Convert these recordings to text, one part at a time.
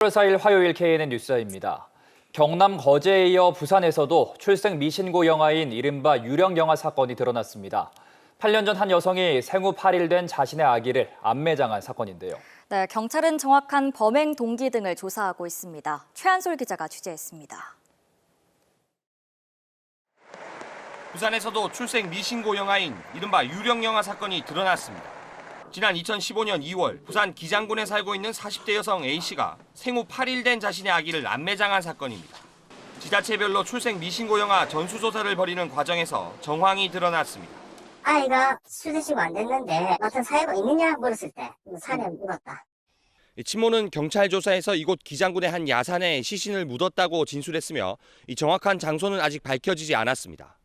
8월 4일 화요일 KNN 뉴스입니다. 경남 거제에 이어 부산에서도 출생 미신고 영아인 이른바 유령 영아 사건이 드러났습니다. 8년 전 한 여성이 생후 8일 된 자신의 아기를 암매장한 사건인데요. 네, 경찰은 정확한 범행 동기 등을 조사하고 있습니다. 최한솔 기자가 취재했습니다. 부산에서도 출생 미신고 영아인 이른바 유령 영아 사건이 드러났습니다. 지난 2015년 2월 부산 기장군에 살고 있는 40대 여성 A씨가 생후 8일 된 자신의 아기를 암매장한 사건입니다. 지자체별로 출생 미신고 영아 전수조사를 벌이는 과정에서 정황이 드러났습니다. 아이가 수술시고 안 됐는데 어떤 사유가 있느냐 물었을 때 산에 묻었다. 친모는 경찰 조사에서 이곳 기장군의 한 야산에 시신을 묻었다고 진술했으며 이 정확한 장소는 아직 밝혀지지 않았습니다.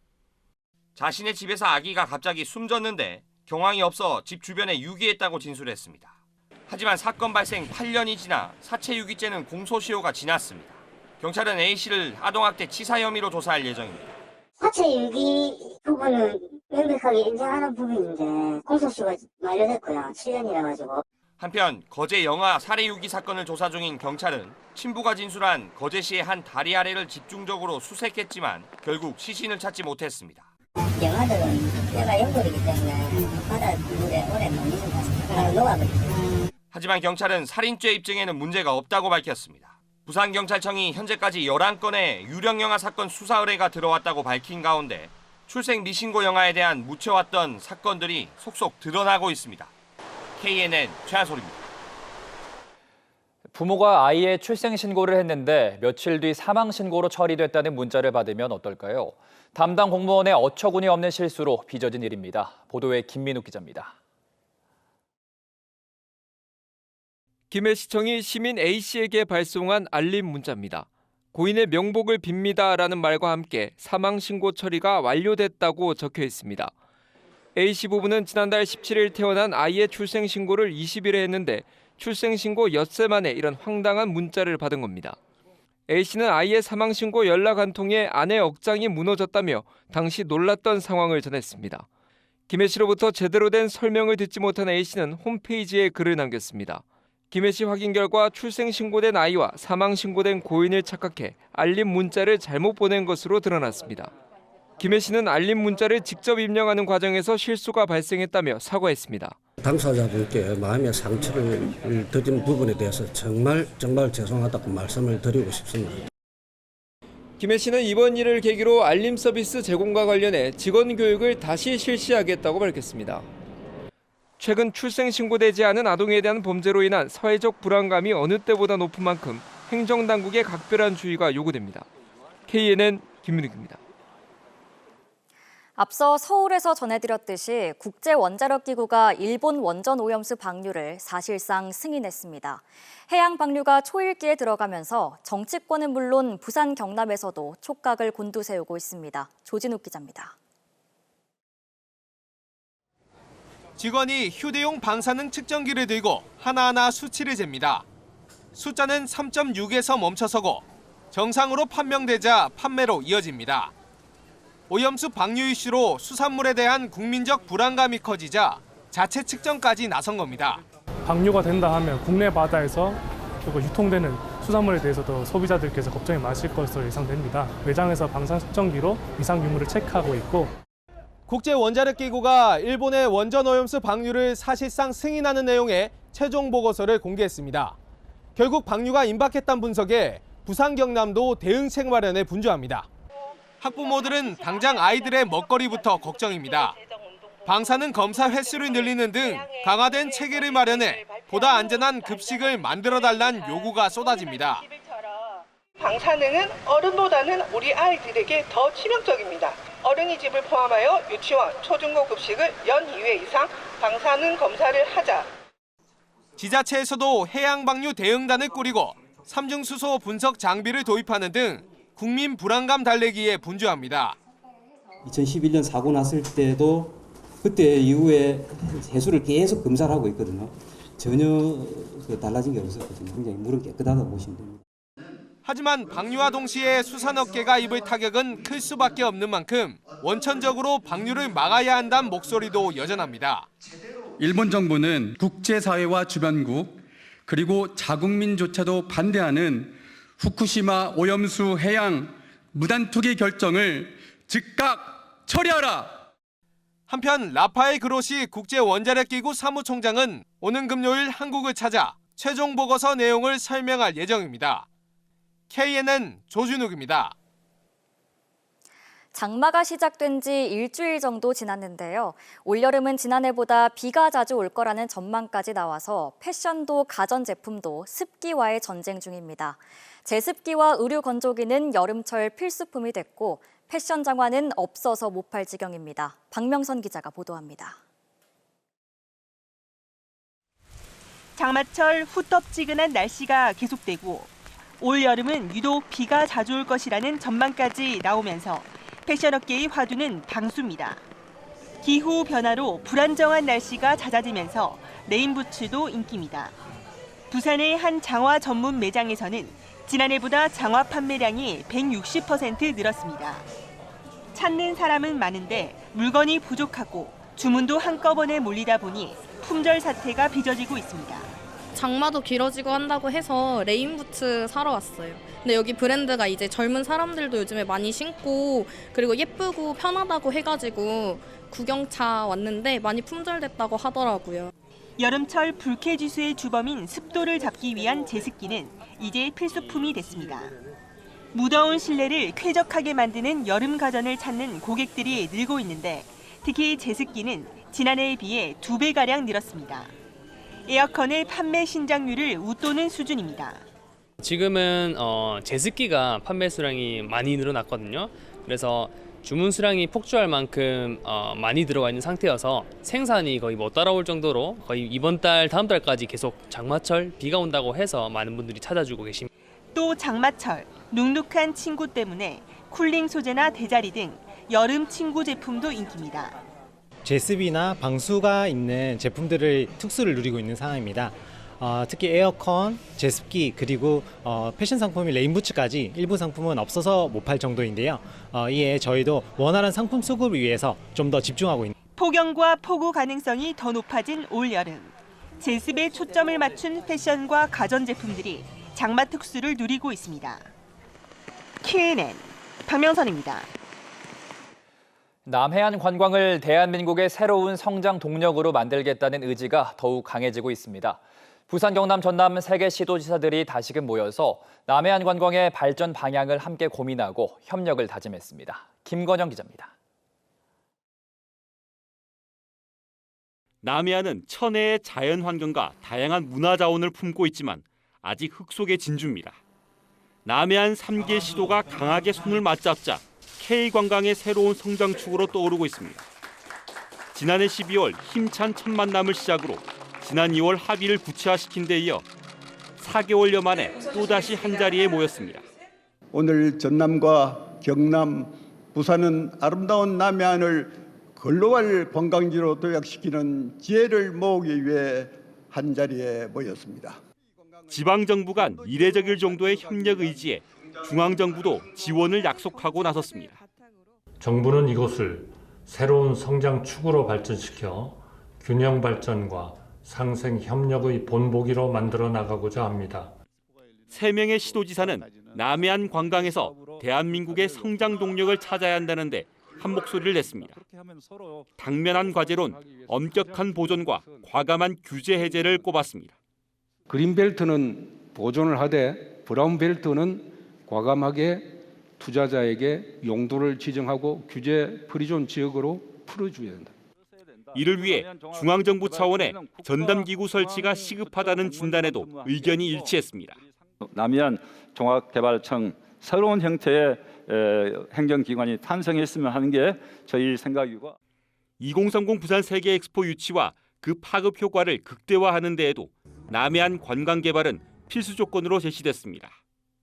자신의 집에서 아기가 갑자기 숨졌는데 경황이 없어 집 주변에 유기했다고 진술했습니다. 하지만 사건 발생 8년이 지나 사체 유기죄는 공소시효가 지났습니다. 경찰은 A씨를 아동학대 치사 혐의로 조사할 예정입니다. 사체 유기 부분은 명백하게 인정하는 부분인데 공소시효가 만료됐고요. 7년이라 가지고. 한편 거제 영아 살해 유기 사건을 조사 중인 경찰은 친부가 진술한 거제시의 한 다리 아래를 집중적으로 수색했지만 결국 시신을 찾지 못했습니다. 영아들은 뼈가 연골이기 때문에 바닷물에 오래 못 있는 것 같습니다. 녹아버립니다. 하지만 경찰은 살인죄 입증에는 문제가 없다고 밝혔습니다. 부산경찰청이 현재까지 11건의 유령 영아 사건 수사 의뢰가 들어왔다고 밝힌 가운데 출생 미신고 영아에 대한 묻혀왔던 사건들이 속속 드러나고 있습니다. KNN 최한솔입니다. 부모가 아이의 출생 신고를 했는데 며칠 뒤 사망 신고로 처리됐다는 문자를 받으면 어떨까요? 담당 공무원의 어처구니 없는 실수로 빚어진 일입니다. 보도에 김민욱 기자입니다. 김해시청이 시민 A씨에게 발송한 알림 문자입니다. 고인의 명복을 빕니다라는 말과 함께 사망 신고 처리가 완료됐다고 적혀 있습니다. A씨 부부는 지난달 17일 태어난 아이의 출생 신고를 20일에 했는데 출생 신고 엿새 만에 이런 황당한 문자를 받은 겁니다. A씨는 아이의 사망 신고 연락 한 통에 아내 억장이 무너졌다며 당시 놀랐던 상황을 전했습니다. 김해시로부터 제대로 된 설명을 듣지 못한 A씨는 홈페이지에 글을 남겼습니다. 김해시 확인 결과 출생 신고된 아이와 사망 신고된 고인을 착각해 알림 문자를 잘못 보낸 것으로 드러났습니다. 김해시는 알림 문자를 직접 입력하는 과정에서 실수가 발생했다며 사과했습니다. 당사자분께 마음의 상처를 드린 부분에 대해서 정말 죄송하다고 말씀을 드리고 싶습니다. 김해시는 이번 일을 계기로 알림 서비스 제공과 관련해 직원 교육을 다시 실시하겠다고 밝혔습니다. 최근 출생 신고되지 않은 아동에 대한 범죄로 인한 사회적 불안감이 어느 때보다 높은 만큼 행정당국의 각별한 주의가 요구됩니다. KNN 김민욱입니다. 앞서 서울에서 전해드렸듯이 국제원자력기구가 일본 원전 오염수 방류를 사실상 승인했습니다. 해양 방류가 초읽기에 들어가면서 정치권은 물론 부산 경남에서도 촉각을 곤두세우고 있습니다. 조진욱 기자입니다. 직원이 휴대용 방사능 측정기를 들고 하나하나 수치를 잽니다. 숫자는 3.6에서 멈춰서고 정상으로 판명되자 판매로 이어집니다. 오염수 방류 이슈로 수산물에 대한 국민적 불안감이 커지자 자체 측정까지 나선 겁니다. 방류가 된다 하면 국내 바다에서 그리고 유통되는 수산물에 대해서도 소비자들께서 걱정이 많으실 것으로 예상됩니다. 매장에서 방사능 측정기로 이상 유무를 체크하고 있고 국제원자력기구가 일본의 원전 오염수 방류를 사실상 승인하는 내용의 최종 보고서를 공개했습니다. 결국 방류가 임박했다는 분석에 부산 경남도 대응책 마련에 분주합니다. 학부모들은 당장 아이들의 먹거리부터 걱정입니다. 방사능 검사 횟수를 늘리는 등 강화된 체계를 마련해 보다 안전한 급식을 만들어달라는 요구가 쏟아집니다. 방사능은 어른보다는 우리 아이들에게 더 치명적입니다. 어린이집을 포함하여 유치원, 초중고 급식을 연 2회 이상 방사능 검사를 하자. 지자체에서도 해양 방류 대응단을 꾸리고 삼중수소 분석 장비를 도입하는 등 국민 불안감 달래기에 분주합니다. 2011년 사고 났을 때도 그때 이후에 해수를 계속 검사를 하고 있거든요. 전혀 달라진 게 없었거든요. 굉장히 물은 깨끗하다고 보시면 됩니다. 하지만 방류와 동시에 수산업계가 입을 타격은 클 수밖에 없는 만큼 원천적으로 방류를 막아야 한다는 목소리도 여전합니다. 일본 정부는 국제사회와 주변국, 그리고 자국민조차도 반대하는 후쿠시마 오염수 해양 무단 투기 결정을 즉각 처리하라. 한편 라파엘 그로시 국제원자력기구 사무총장은 오는 금요일 한국을 찾아 최종 보고서 내용을 설명할 예정입니다. KNN 조준욱입니다. 장마가 시작된 지 일주일 정도 지났는데요. 올여름은 지난해보다 비가 자주 올 거라는 전망까지 나와서 패션도 가전제품도 습기와의 전쟁 중입니다. 제습기와 의류 건조기는 여름철 필수품이 됐고 패션 장화는 없어서 못 팔 지경입니다. 박명선 기자가 보도합니다. 장마철 후텁지근한 날씨가 계속되고 올 여름은 유독 비가 자주 올 것이라는 전망까지 나오면서 패션업계의 화두는 방수입니다. 기후 변화로 불안정한 날씨가 잦아들면서 레인부츠도 인기입니다. 부산의 한 장화 전문 매장에서는 지난해보다 장화 판매량이 160% 늘었습니다. 찾는 사람은 많은데 물건이 부족하고 주문도 한꺼번에 몰리다 보니 품절 사태가 빚어지고 있습니다. 장마도 길어지고 한다고 해서 레인부츠 사러 왔어요. 근데 여기 브랜드가 이제 젊은 사람들도 요즘에 많이 신고 그리고 예쁘고 편하다고 해가지고 구경차 왔는데 많이 품절됐다고 하더라고요. 여름철 불쾌지수의 주범인 습도를 잡기 위한 제습기는 이제 필수품이 됐습니다. 무더운 실내를 쾌적하게 만드는 여름 가전을 찾는 고객들이 늘고 있는데 특히 제습기는 지난해에 비해 2배가량 늘었습니다. 에어컨의 판매 신장률을 웃도는 수준입니다. 지금은 제습기가 판매 수량이 많이 늘어났거든요. 그래서 주문 수량이 폭주할 만큼 많이 들어와 있는 상태여서 생산이 거의 못 따라올 정도로 거의 이번 달, 다음 달까지 계속 장마철 비가 온다고 해서 많은 분들이 찾아주고 계십니다. 또 장마철, 눅눅한 침구 때문에 쿨링 소재나 대자리 등 여름 침구 제품도 인기입니다. 제습이나 방수가 있는 제품들을 특수를 누리고 있는 상황입니다. 특히 에어컨, 제습기 그리고 패션 상품인 레인부츠까지 일부 상품은 없어서 못 팔 정도인데요. 이에 저희도 원활한 상품 수급을 위해서 좀 더 집중하고 있는. 폭염과 폭우 가능성이 더 높아진 올 여름. 제습에 초점을 맞춘 패션과 가전 제품들이 장마 특수를 누리고 있습니다. KNN 박명선입니다. 남해안 관광을 대한민국의 새로운 성장 동력으로 만들겠다는 의지가 더욱 강해지고 있습니다. 부산, 경남, 전남 3개 시도지사들이 다시금 모여서 남해안 관광의 발전 방향을 함께 고민하고 협력을 다짐했습니다. 김건영 기자입니다. 남해안은 천혜의 자연 환경과 다양한 문화 자원을 품고 있지만 아직 흙 속의 진주입니다. 남해안 3개 시도가 강하게 손을 맞잡자 K관광의 새로운 성장축으로 떠오르고 있습니다. 지난해 12월 힘찬 첫 만남을 시작으로 지난 2월 합의를 구체화시킨 데 이어 4개월여 만에 또다시 한자리에 모였습니다. 오늘 전남과 경남, 부산은 아름다운 남해안을 글로벌 관광지로 도약시키는 지혜를 모으기 위해 한자리에 모였습니다. 지방정부 간 이례적일 정도의 협력 의지에 중앙정부도 지원을 약속하고 나섰습니다. 정부는 이곳을 새로운 성장축으로 발전시켜 균형 발전과 상생 협력의 본보기로 만들어 나가고자 합니다. 3명의 시도지사는 남해안 관광에서 대한민국의 성장 동력을 찾아야 한다는데 한 목소리를 냈습니다. 당면한 과제론 엄격한 보존과 과감한 규제 해제를 꼽았습니다. 그린벨트는 보존을 하되 브라운벨트는 과감하게 투자자에게 용도를 지정하고 규제 프리존 지역으로 풀어줘야 한다. 이를 위해 중앙정부 차원의 전담기구 설치가 시급하다는 진단에도 의견이 일치했습니다. 남해안 종합개발청 새로운 형태의 행정기관이 탄생했으면 하는 게 저희 생각이고 2030 부산 세계 엑스포 유치와 그 파급 효과를 극대화하는 데에도 남해안 관광개발은 필수 조건으로 제시됐습니다.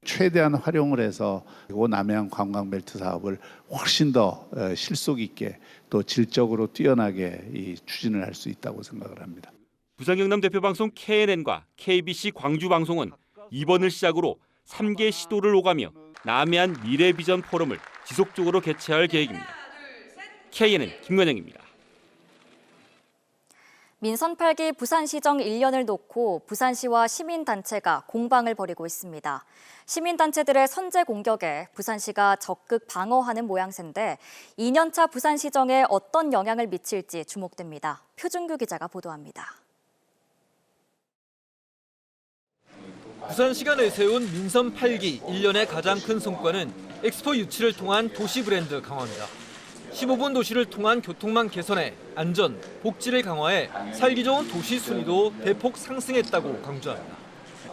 최대한 활용을 해서 남해안 관광벨트 사업을 훨씬 더 실속 있게 또 질적으로 뛰어나게 추진을 할 수 있다고 생각을 합니다. 부산 경남 대표방송 KNN과 KBC 광주방송은 이번을 시작으로 3개 시도를 오가며 남해안 미래비전 포럼을 지속적으로 개최할 계획입니다. KNN 김건영입니다. 민선 8기 부산시정 1년을 놓고 부산시와 시민단체가 공방을 벌이고 있습니다. 시민단체들의 선제 공격에 부산시가 적극 방어하는 모양새인데 2년차 부산시정에 어떤 영향을 미칠지 주목됩니다. 표준규 기자가 보도합니다. 부산시가 내세운 민선 8기 1년의 가장 큰 성과는 엑스포 유치를 통한 도시 브랜드 강화입니다. 15분 도시를 통한 교통망 개선에 안전, 복지를 강화해 살기 좋은 도시 순위도 대폭 상승했다고 강조합니다.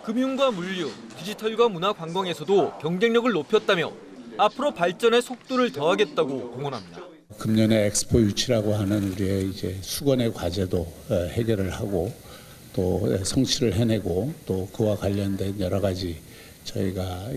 금융과 물류, 디지털과 문화 관광에서도 경쟁력을 높였다며 앞으로 발전의 속도를 더하겠다고 공언합니다. 금년에 엑스포 유치라고 하는 우리의 이제 수건의 과제도 해결을 하고 또 성취를 해내고 또 그와 관련된 여러 가지 저희가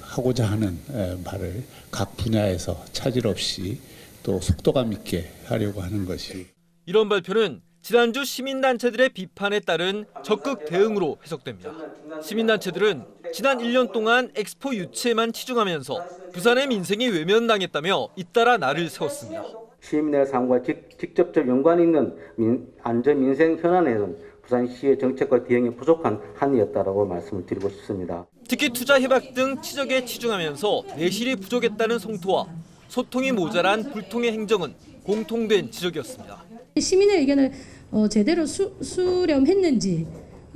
하고자 하는 바를 각 분야에서 차질 없이 또 속도감 있게 하려고 하는 것이. 이런 발표는 지난주 시민단체들의 비판에 따른 적극 대응으로 해석됩니다. 시민단체들은 지난 1년 동안 엑스포 유치에만 치중하면서 부산의 민생이 외면당했다며 잇따라 날을 세웠습니다. 시민의 삶과 직접적 연관이 있는 안전 민생 현안에는 부산시의 정책과 대응이 부족한 한이었다라고 말씀을 드리고 싶습니다. 특히 투자 협약 등 치적에 치중하면서 내실이 부족했다는 성토와 소통이 모자란 불통의 행정은 공통된 지적이었습니다. 시민의 의견을 제대로 수렴했는지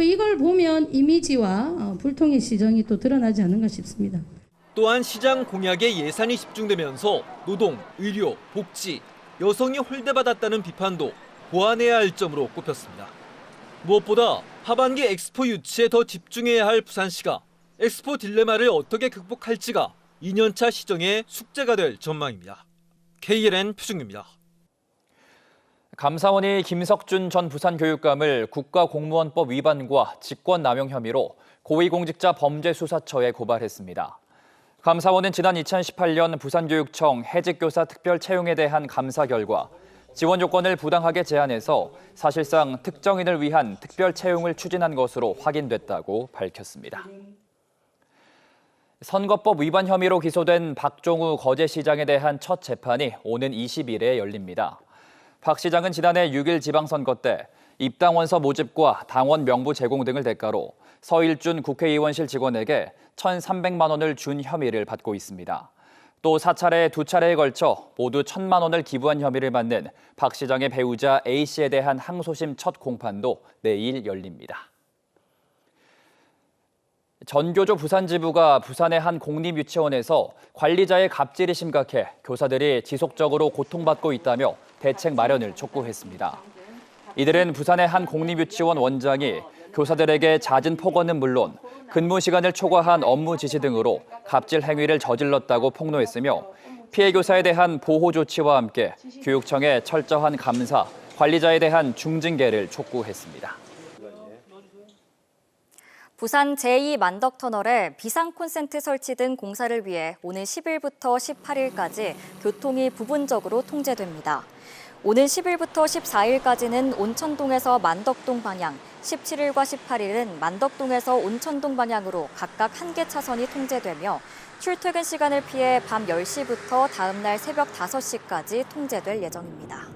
이걸 보면 이미지와 불통의 시정이 또 드러나지 않는가 싶습니다. 또한 시장 공약에 예산이 집중되면서 노동, 의료, 복지, 여성이 홀대받았다는 비판도 보완해야 할 점으로 꼽혔습니다. 무엇보다 하반기 엑스포 유치에 더 집중해야 할 부산시가 엑스포 딜레마를 어떻게 극복할지가 2년차 시정의 숙제가 될 전망입니다. KLN 표준규입니다. 감사원이 김석준 전 부산교육감을 국가공무원법 위반과 직권남용 혐의로 고위공직자 범죄수사처에 고발했습니다. 감사원은 지난 2018년 부산교육청 해직교사 특별 채용에 대한 감사 결과 지원 요건을 부당하게 제한해서 사실상 특정인을 위한 특별 채용을 추진한 것으로 확인됐다고 밝혔습니다. 선거법 위반 혐의로 기소된 박종우 거제시장에 대한 첫 재판이 오는 20일에 열립니다. 박 시장은 지난해 6일 지방선거 때 입당원서 모집과 당원 명부 제공 등을 대가로 서일준 국회의원실 직원에게 1,300만 원을 준 혐의를 받고 있습니다. 또 4차례 2차례에 걸쳐 모두 1,000만 원을 기부한 혐의를 받는 박 시장의 배우자 A씨에 대한 항소심 첫 공판도 내일 열립니다. 전교조 부산지부가 부산의 한 공립유치원에서 관리자의 갑질이 심각해 교사들이 지속적으로 고통받고 있다며 대책 마련을 촉구했습니다. 이들은 부산의 한 공립유치원 원장이 교사들에게 잦은 폭언은 물론 근무 시간을 초과한 업무 지시 등으로 갑질 행위를 저질렀다고 폭로했으며 피해 교사에 대한 보호 조치와 함께 교육청의 철저한 감사, 관리자에 대한 중징계를 촉구했습니다. 부산 제2만덕터널에 비상 콘센트 설치 등 공사를 위해 오는 10일부터 18일까지 교통이 부분적으로 통제됩니다. 오는 10일부터 14일까지는 온천동에서 만덕동 방향, 17일과 18일은 만덕동에서 온천동 방향으로 각각 1개 차선이 통제되며 출퇴근 시간을 피해 밤 10시부터 다음 날 새벽 5시까지 통제될 예정입니다.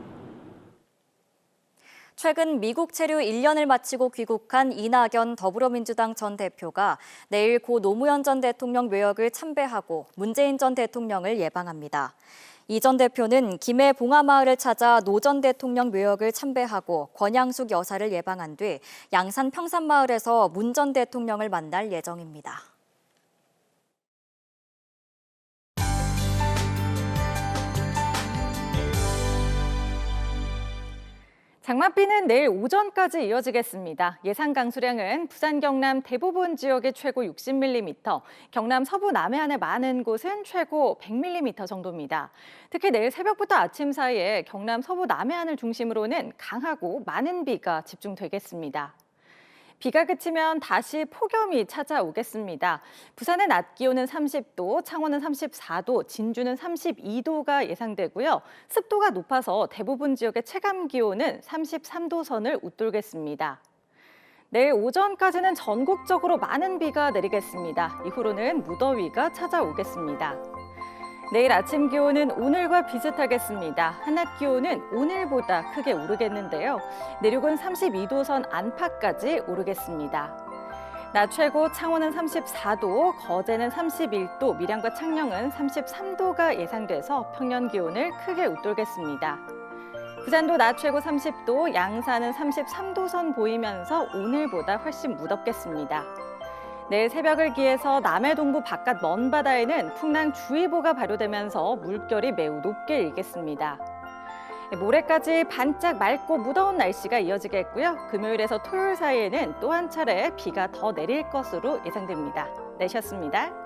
최근 미국 체류 1년을 마치고 귀국한 이낙연 더불어민주당 전 대표가 내일 고 노무현 전 대통령 묘역을 참배하고 문재인 전 대통령을 예방합니다. 이 전 대표는 김해 봉하마을을 찾아 노 전 대통령 묘역을 참배하고 권양숙 여사를 예방한 뒤 양산 평산마을에서 문 전 대통령을 만날 예정입니다. 장맛비는 내일 오전까지 이어지겠습니다. 예상 강수량은 부산, 경남 대부분 지역이 최고 60mm, 경남 서부 남해안의 많은 곳은 최고 100mm 정도입니다. 특히 내일 새벽부터 아침 사이에 경남 서부 남해안을 중심으로는 강하고 많은 비가 집중되겠습니다. 비가 그치면 다시 폭염이 찾아오겠습니다. 부산의 낮 기온은 30도, 창원은 34도, 진주는 32도가 예상되고요. 습도가 높아서 대부분 지역의 체감 기온은 33도 선을 웃돌겠습니다. 내일 오전까지는 전국적으로 많은 비가 내리겠습니다. 이후로는 무더위가 찾아오겠습니다. 내일 아침 기온은 오늘과 비슷하겠습니다. 한낮 기온은 오늘보다 크게 오르겠는데요. 내륙은 32도선 안팎까지 오르겠습니다. 낮 최고 창원은 34도, 거제는 31도, 밀양과 창녕은 33도가 예상돼서 평년 기온을 크게 웃돌겠습니다. 부산도 낮 최고 30도, 양산은 33도선 보이면서 오늘보다 훨씬 무덥겠습니다. 내일 새벽을 기해서 남해 동부 바깥 먼 바다에는 풍랑주의보가 발효되면서 물결이 매우 높게 일겠습니다. 모레까지 반짝 맑고 무더운 날씨가 이어지겠고요. 금요일에서 토요일 사이에는 또 한 차례 비가 더 내릴 것으로 예상됩니다. 내셨습니다.